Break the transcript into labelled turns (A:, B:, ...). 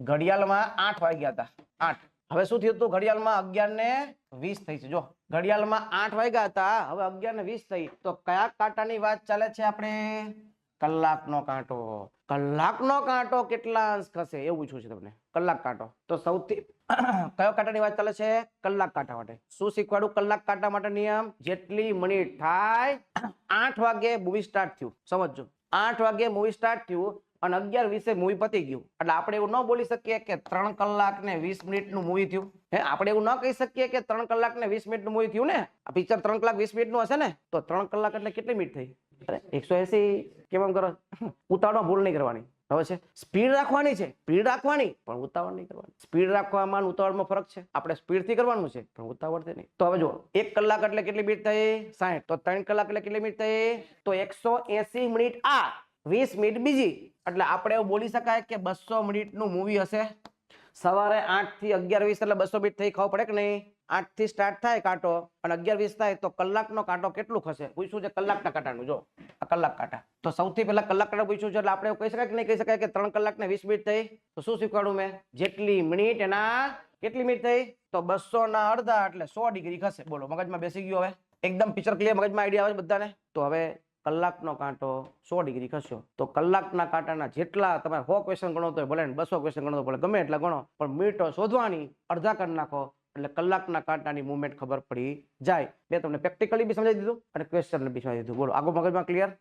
A: ઘડિયાળમાં 8 વાગ્યા હતા 8 હવે શું થયું હતું ઘડિયાળમાં 11:20 થઈ છે જો ઘડિયાળમાં 8 વાગ્યા હતા હવે 11:20 થઈ તો કયા કાંટાની વાત ચાલે છે આપણે કલાકનો કાંટો કેટલા અંશ થશે એવું પૂછ્યું છે તમને કલાક કાંટો તો સૌથી કયો કાંટાની વાત ચાલે છે કલાક કાંટા માટે શું શીખવાડું કલાક કાંટા માટે નિયમ જેટલી મિનિટ થાય 8 વાગે મૂવી સ્ટાર્ટ થયું સમજજો 8 વાગે મૂવી સ્ટાર્ટ થયું અને 11:20 મૂવી પતી ગયું એટલે આપણે એવું ન બોલી શકીએ કે 3 કલાક ને 20 મિનિટનું મૂવી થયું હે આપણે એવું ન કહી શકીએ કે 3 કલાક ને 20 મિનિટનું મૂવી થયું ને આ પિક્ચર 3 કલાક 20 મિનિટનું હશે ને તો 3 કલાક એટલે કેટલી મિનિટ થઈ અરે 180 કેમ એમ કરો ઉતાવળમાં ભૂલ નહીં કરવાની હવે છે સ્પીડ રાખવાની છે પણ ઉતાવળ નહીં કરવાની સ્પીડ રાખવામાં અને ઉતાવળમાં ફરક છે આપણે સ્પીડ થી કરવાનું છે પણ ઉતાવળથી નહીં તો હવે જો 1 કલાક એટલે કેટલી મિનિટ થઈ 60 તો 3 કલાક એટલે કેટલી મિનિટ થઈ તો 180 મિનિટ આ 20 મિનિટ બીજી એટલે આપણે એવું બોલી શકાય કે 200 મિનિટનું મૂવી હશે સવારે 8 થી 11:20 એટલે 200 મિનિટ થઈ ખબર પડે કે નહીં 8 થી સ્ટાર્ટ થાય કાંટો અને 11:20 થાય તો કલાકનો કાંટો કેટલું થશે પૂછ્યું છે કલાકના કાંટાનું જો આ કલાક કાંટા તો સૌથી પહેલા કલાક કાંટા પૂછ્યું છે એટલે આપણે એવું કહી શકાય કે નહીં કહી શકાય કે 3 કલાક ને 20 મિનિટ થઈ તો શું શીખવાડું મેં જેટલી મિનિટ એના કેટલી મિનિટ થઈ તો 200 ના અડધા એટલે 100 ડિગ્રી થશે બોલો મગજમાં બેસી ગયું હવે એકદમ પિક્ચર ક્લિયર મગજમાં આઈડિયા આવે બધાને તો હવે કલાકનો કાંટો 100 ડિગ્રી ખસ્યો તો કલાકના કાંટાના જેટલા તમારે 100 ક્વેશ્ચન ગણો તો ભલે 200 ક્વેશ્ચન ગણો તો ભલે ગમે એટલા ગણો પણ મિનિટો શોધવાની અડધા કરી નાખો એટલે કલાકના કાંટાની મૂવમેન્ટ ખબર પડી જાય મેં તમને પ્રેક્ટિકલી બી સમજાવી દીધું અને ક્વેશ્ચન બી સમજાવી દીધું બોલો આગળ મગજમાં ક્લિયર